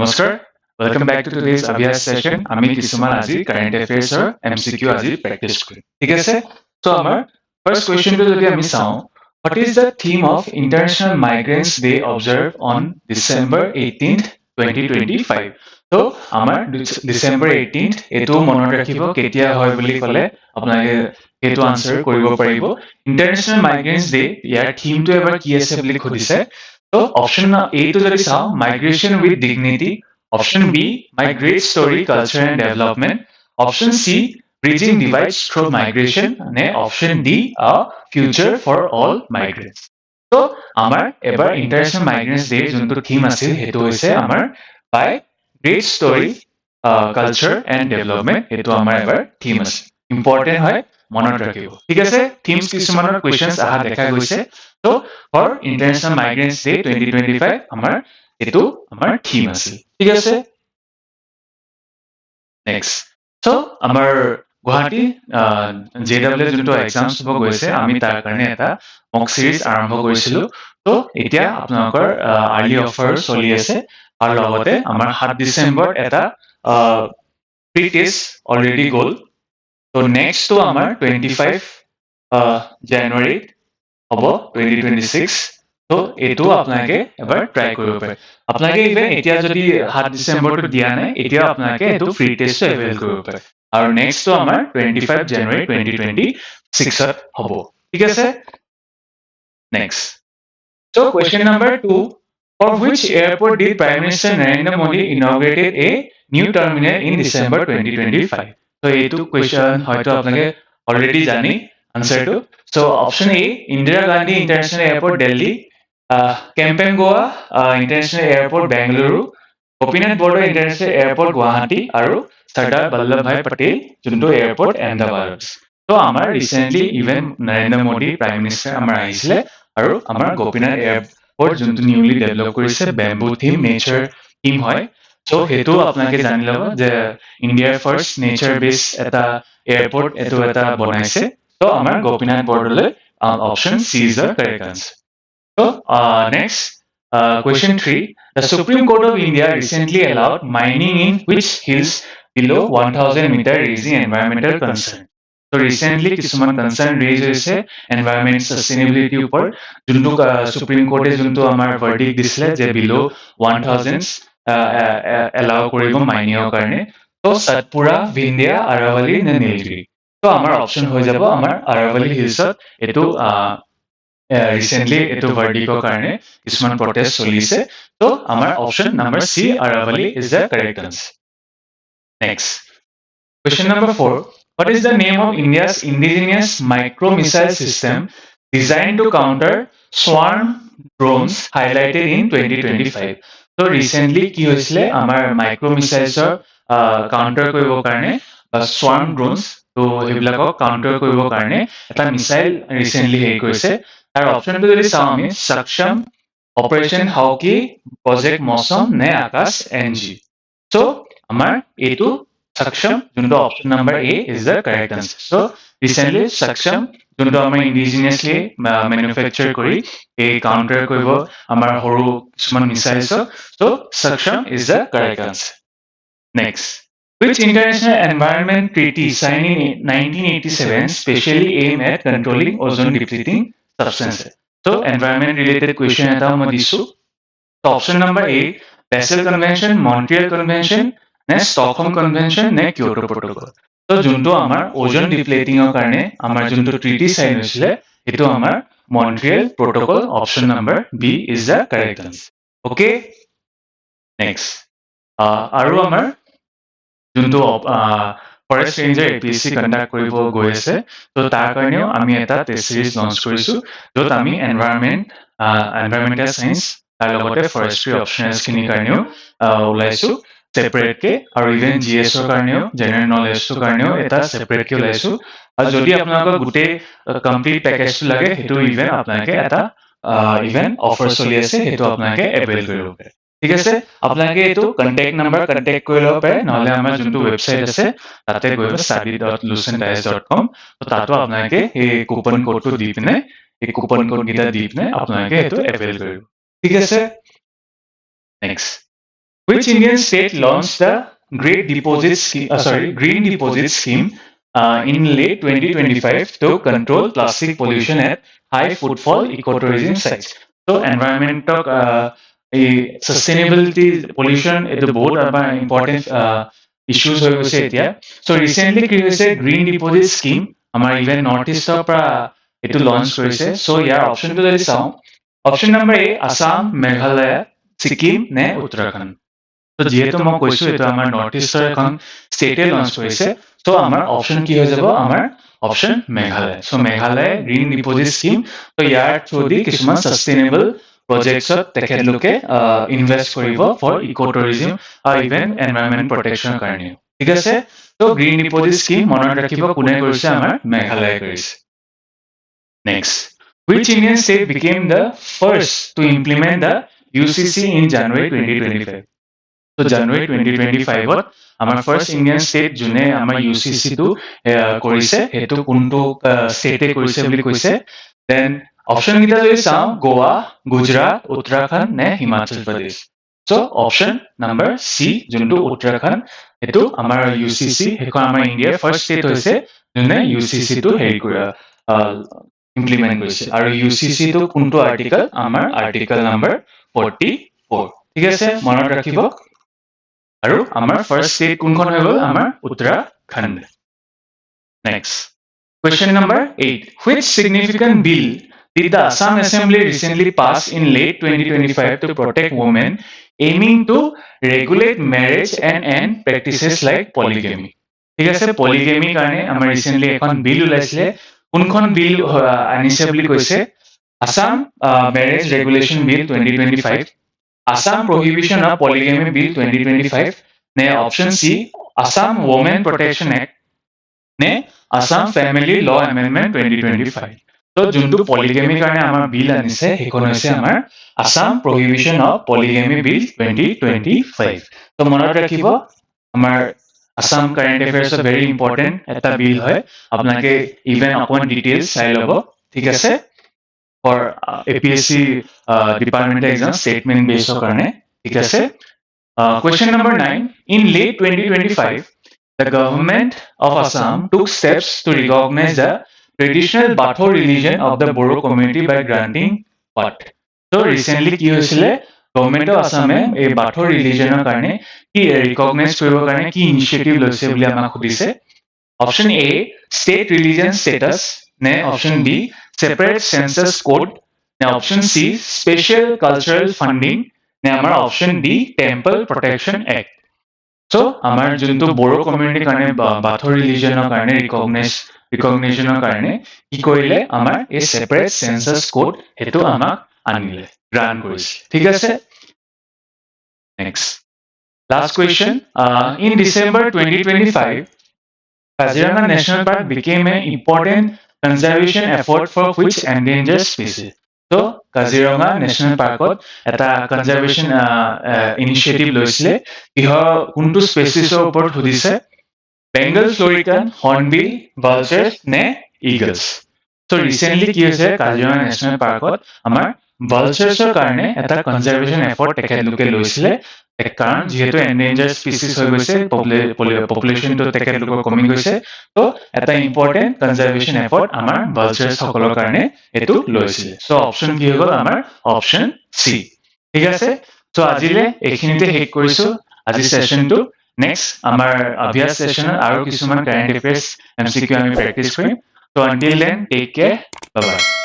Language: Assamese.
নমস্কাৰ, ৱেলকাম বেক টু টুডেজ অভ্যাস সেশন। আমি কিছুমান আজি কাৰেণ্ট এফেয়াৰ্ছৰ MCQ আজি প্ৰেক্টিছ কৰিম। ঠিক আছে? তো আমাৰ ফাৰ্ষ্ট কুৱেশ্যনটো যদি আমি চাওঁ, what is the theme of International Migrants Day observed on December 18th, 2025? তো আমাৰ ডিচেম্বৰ 18th এইটো মনত ৰাখিব কেতিয়া হয় বুলি ক'লে আপোনালোকে সেইটো আনসাৰ কৰিব পাৰিব। ইণ্টাৰনেশ্যনেল মাইগ্ৰেণ্টছ ডে ইয়াৰ থিমটো এবাৰ কি আছে বুলি সুধিছে। তো অপশ্যন এটো যদি চাওঁ, migration with dignity. Option B, migrant story culture and development. Option C, bridging divides through migration. নে option D, a future for all migrants. তো আমাৰ এবাৰ ইণ্টাৰনেশ্যনেল মাইগ্ৰেণ্টছ ডে যোনটো থিম আছিল সেইটো হৈছে আমাৰ migrant story culture and development. এইটো আমাৰ এবাৰ থিম আছে, ইম্পৰ্টেণ্ট হয়, মনত ৰাখিব। ঠিক আছে? থিমছ কিছুমানৰ কুৱেশ্যনছ অহা দেখা গৈছে। তো ফৰ ইণ্টাৰনেশ্যনেল মাইগ্ৰেণ্টছ ডে 2025 আমাৰ এইটো আমাৰ থিম আছিল। ঠিক আছে? নেক্সট, চ' আমাৰ গুৱাহাটী JEE যোনটো এক্সামছ হ'ব গৈছে, আমি তাৰ কাৰণে এটা মক চিৰিজ আৰম্ভ কৰিছিলোঁ। তো এতিয়া আপোনালোকৰ আৰ্লি অফাৰ চলি আছে, আৰু লগতে আমাৰ 7 ডিচেম্বৰত এটা প্ৰি টেষ্ট অলৰেডি গ'ল। তো নেক্সটটো আমাৰ 25 জানুৱাৰীত হ'ব, 2026। তো এইটো আপোনালোকে এবাৰ ট্ৰাই কৰিব পাৰে। আপোনালোকে ইভেন এতিয়া যদি 7 ডিচেম্বৰটো দিয়া নাই, এতিয়াও আপোনালোকে এইটো ফ্ৰী টেষ্টটো এভেইল কৰিব পাৰে। আৰু নেক্সটটো আমাৰ 25 জানুৱাৰী 2026ত হ'ব। ঠিক আছে? Next, so question number 2, for which airport did Prime Minister Narendra Modi inaugurated a new terminal in December 2025? So এইটো question হয়তো আপোনালোকে already জানি answerটো। So option A, Indira Gandhi International Airport, Delhi, Kempem Goa International Airport, Bengaluru, Gopinath Bodo International Airport, Guwahati, আৰু Sardar Vallabhbhai Patel যোনটো এয়াৰপৰ্ট এহমেদাবাদ। তো আমাৰ recently even Narendra Modi prime minister আমাৰ আহিছিলে, আৰু আমাৰ গোপীনাথ এয়াৰপৰ্ট যোনটো নিউলি ডেভেলপ কৰিছে, বেম্বু থিম, নেচাৰ থিম হয়। চ' সেইটো আপোনালোকে জানি ল'ব যে ইণ্ডিয়াৰ ফাৰ্ষ্ট নেচাৰ বেছ এটা এয়াৰপৰ্ট এইটো এটা বনাইছে। ত' আমাৰ Gopinath Bordoloi option C is the correct answer. So, next, question 3. The Supreme Court of India recently allowed mining in which hills below 1000 meter, raising environmental concern? So, recently, কিছুমান concern raise হৈছে environment sustainability ওপৰত, যোনটো Supreme Court যোনটো আমাৰ verdict দিছিলে যে below 1000 allow কৰিব mining কাৰণে। তো Satpura, Vindhya, Aravalli নে Nilgiri? তো আমাৰ অপশ্যন হৈ যাব আমাৰ Aravalli হিলছত। এইটো ৰিচেণ্টলি এইটো ভাৰ্ডিকৰ কাৰণে কিছুমান প্ৰটেষ্ট চলিছে। তো আমাৰ option number C, Aravalli, is the correct answer. Next, question number 4. What is the name of India's indigenous micro missile system designed to counter swarm drones highlighted in 2025? So recently কি হৈছিলে আমাৰ মাইক্ৰ মিছাইলছৰ কাউণ্টাৰ কৰিবৰ কাৰণে বা swarm drones, তো সেইবিলাকক কাউণ্টাৰ কৰিবৰ কাৰণে এটা মিছাইল ৰিচেণ্টলি হেৰি কৰিছে। তাৰ অপশ্যনটো যদি চাওঁ আমি, সক্ষম, অপাৰেশ্যন হাউকি, প্ৰজেক্ট মৌচম নে আকাশ NG? চ' আমাৰ এইটো সক্ষম, যোনটো option number A is the correct answer. So' recently সক্ষম যোনটো আমাৰ ইণ্ডিজিনিয়াছলি মেনুফেকচাৰ কৰি এই কাউণ্টাৰ কৰিব আমাৰ সৰু কিছুমান মিছাইলছক। চ' সক্ষম is the correct answer. Next, which international environment treaty signed in 1987 specially aimed at controlling ozone depleting substances? So environment related question eta মই দিছো। So option number A, Basel Convention, Montreal Convention, নে Stockholm Convention নে Kyoto Protocol? তো যোনটো আমাৰ ওজন ডিপ্লেটিংৰ কাৰণে আমাৰ যোনটো ট্ৰিটি সাইন হৈছিলে সেইটো আমাৰ Montreal protocol. Option number B is the correct answer. Okay, next, আৰু আমাৰ যোনটো ফৰেষ্ট ৰেঞ্জাৰ APSC কণ্ডাক্ট কৰিব গৈ আছে, তো তাৰ কাৰণেও আমি এটা টেষ্ট চিৰিজ লঞ্চ কৰিছো, য'ত আমি এনভাইৰমেণ্টেল চায়েন্স তাৰ লগতে ফৰেষ্ট্ৰি অপশ্যনেলছখিনিৰ কাৰণেও ওলাইছো ছেপাৰেটকে, আৰু ইভেন GSৰ কাৰণেও, জেনেৰেল নলেজটোৰ কাৰণেও এটা ছেপাৰেটকে ওলাইছো। আৰু যদি আপোনালোকৰ গোটেই কমপ্লিট পেকেজটো লাগে, সেইটো ইভেন আপোনালোকে এটা ইভেন অফাৰ চলি আছে, সেইটো আপোনালোকে এভেইল কৰিব পাৰে। ঠিক আছে? আপোনালোকে এইটো কণ্টেক্ট নাম্বাৰ কণ্টেক্ট কৰি ল'ব পাৰে, নহ'লে আমাৰ যোনটো ৱেবছাইট আছে তাতে গৈ study.lucentis.com, তাতো আপোনালোকে এই কুপন কোডটো দি পিনে, এই কুপন কোডকেইটা দি পিনে আপোনালোকে এইটো এভেইল কৰিব। ঠিক আছে? Next, Which Indian state launched the Green Deposit Scheme in late 2025 to control plastic pollution at high footfall ecotourism sites? So, environment sustainability pollution is the both important issues হৈ গৈছে এতিয়া so recently কি হৈছে green deposit scheme আমাৰ even north east পৰা এটো লঞ্চ কৰিছে so ইয়াৰ অপশনটো যদি চাও option number A Assam Meghalaya Sikkim নে উত্তৰাখণ্ড তো যেহেতু মই কৈছো এটা আমাৰ নৰ্থ ইষ্টৰ এখন ষ্টেটে লঞ্চ কৰিছে তো আমাৰ অপশন কি হৈ যাব আমাৰ option Meghalaya so Meghalaya green deposit scheme তো ইয়াৰ থ্ৰুদি কিছুমান সাস্টেইনেবল প্ৰজেক্টছত তেখেতলোকে ইনভেষ্ট কৰিব ফৰ ইকোটুৰিজম আৰু ইভেন এনভাইৰনমেন্ট প্ৰটেকচনৰ কাৰণে ঠিক আছে তো গ্ৰীণ ডিপোজিট স্কিম মনত ৰাখিব কোনে কৰিছে আমাৰ মেঘালয় কৰিছে next which Indian state became the first to implement the UCC in January 2025 So January 2025 ত আমাৰ ফাৰ্স্ট ইণ্ডিয়ান ষ্টেট জুনে আমাৰ UCC টো কৰিছে হেতু কোনটো ষ্টেটে কৰিছে বুলি কৈছে দেন অপশন কিটা যদি চাও গোৱা গুজৰাট উত্তৰাখণ্ড নে Himachal Pradesh so option number সি যোনটো উত্তৰাখণ্ড হেতু আমাৰ UCC হেখন আমাৰ ইণ্ডিয়াৰ ফাৰ্স্ট ষ্টেট হৈছে জুনে UCC টো হেৰি কৰা ইমপ্লিমেন্ট কৰিছে আৰু UCC টো কোনটো আৰ্টিকল আমাৰ আৰ্টিকল নম্বৰ 44 ঠিক আছে মনত ৰাখিব আৰু আমাৰ ফাৰ্স্ট ষ্টেট কোনখন হৈ গ'ল আমাৰ Uttarakhand next question number 8 which significant bill did the Assam Assembly recently pass in late 2025 to protect women aiming to regulate marriage and end practices like polygamy ঠিক আছে polygamy কাৰণে আমাৰ ৰিসেন্টলি এখন বিল ওলাইছিলে কোনখন বিল আনিছে বুলি কৈছে Assam Marriage Regulation Bill 2025 Assam Prohibition of Polygamy Bill 2025 ne option C Assam Women Protection Act ne Assam Family Law Amendment 2025 so juntu polygamy karone amar bill anise hekon hoise amar Assam Prohibition of Polygamy Bill 2025 so monot rakhibo amar Assam current affairs is very important eta bill hoy apnake even upon details sai lobo thik ase for APSC department exam statement based karne thik ase question number 9 in late 2025 the government of Assam took steps to recognize the traditional Batho religion of the Bodo community by granting Pat so recently ki hoisile government of Assam e Batho religion karne ki recognize koribo karne ki initiative loise boli amak khudise option A state religion status ne option B separate census code ne option C special cultural funding ne amar option D temple protection act so amar juntu Bodo community karone Batho religion karone recognition karone ki korile amar a separate census code hetu amak anile grant korise thik ase next last question in December 2025 Kaziranga National Park became an important conservation effort for which endangered species. So, Kaziranga National Park eta conservation initiative loisile iho kuntu species opor hudise Bengal florican, hornbill, vultures ne eagles. So recently ki hoise Kaziranga National Park amar vultures karone eta conservation effort tekheloke loisile কাৰণ যেহেতু এন্ডেঞ্জাৰ্ড স্পিচিছ হৈ গৈছে পপুলেশ্যন তো তেখেতলোকৰ কমি গৈছে তো এটা ইম্পৰ্টেণ্ট কনজাৰভেশ্যন এফৰ্ট আমাৰ ভালচাৰ্ছ সকলৰ কাৰণে এইটো লৈছিলে সো অপশ্যন কি হৈ গ'ল আমাৰ অপশ্যন চি ঠিক আছে সো আজিলে এইখিনিতে শেষ কৰিছো আজি সেশনটো নেক্সট আমাৰ অভ্যাস সেশনৰ আৰু কিছুমান কাৰেণ্ট এফেয়াৰ্ছ এমচিকিউ আমি প্ৰেক্টিছ কৰিম so until then take care bye বাই